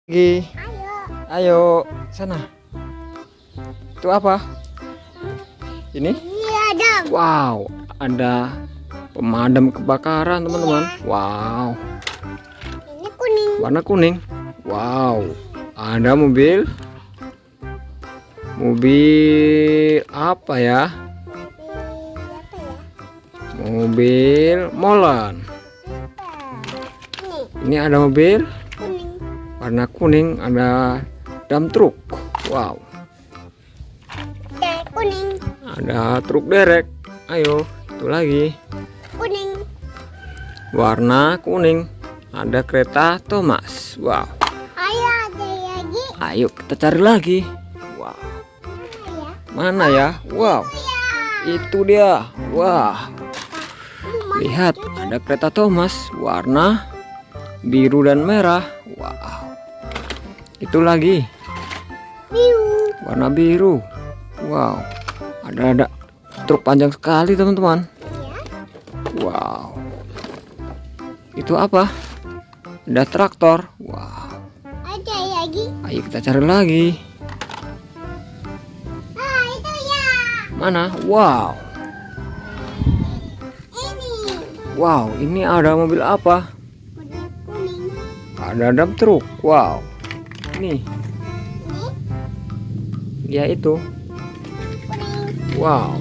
Lagi. Ayo, sana. Itu apa? Ini? Wow, ada pemadam kebakaran, teman-teman. Wow. Ini kuning. Warna kuning. Wow. Ada mobil. Mobil apa ya? Mobil molen. Ini ada mobil warna kuning, ada dump truk. Wow. Kuning. Ada truk derek. Ayo, itu lagi. Kuning. Warna kuning. Ada kereta Thomas. Wow. Ayo ada lagi. Ayo kita cari lagi. Wow. Mana ya? Wow. Itu dia. Wah. Lihat, ada kereta Thomas warna biru dan merah. Wow. Itu lagi. Biru. Warna biru. Wow. Ada truk panjang sekali, teman-teman. Wow. Itu apa? Ada traktor. Wow. Ada lagi. Ayo kita cari lagi. Itu ya. Mana? Wow. Ini. Wow, ini ada mobil apa? Kuning. Ada dump truk. Wow. Nih. Ya itu. Kuning. Wow.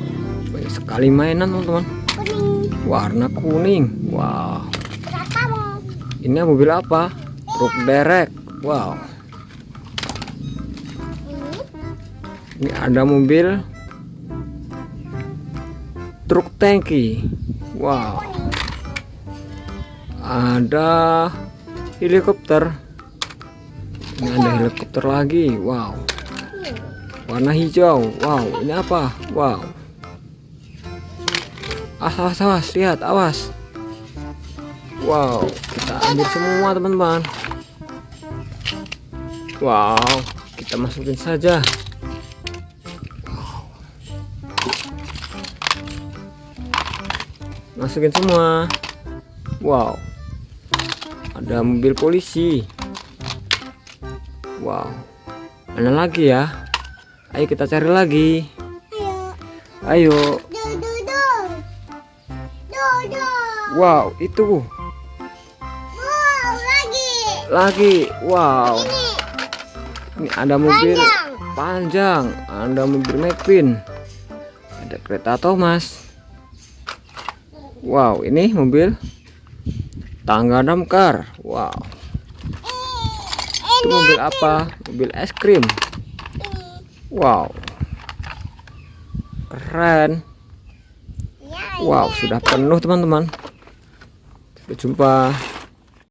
Banyak sekali mainan, teman-teman. Kuning. Warna kuning. Wow. Berapa? Ini mobil apa? Truk derek. Wow. Ini ada mobil truk tangki. Wow. Ada helikopter. Ini ada helikopter lagi. Wow. Warna hijau. Wow. Ini apa? Wow. Awas, awas, lihat, awas. Wow. Kita ambil semua, teman-teman. Wow. Kita masukin saja. Masukin semua. Wow. Ada mobil polisi. Wow. Mana lagi ya? Ayo kita cari lagi. Ayo. Ayo. Do. Wow, itu. Wow, lagi. Lagi. Wow. Ini ada mobil Panjang. panjang. Ada mobil McQueen. Ada kereta Thomas. Wow, ini mobil tangga damkar. Wow. Itu mobil apa? Mobil es krim. Wow. Keren. Ya, Wow, sudah penuh, teman-teman. Sampai jumpa.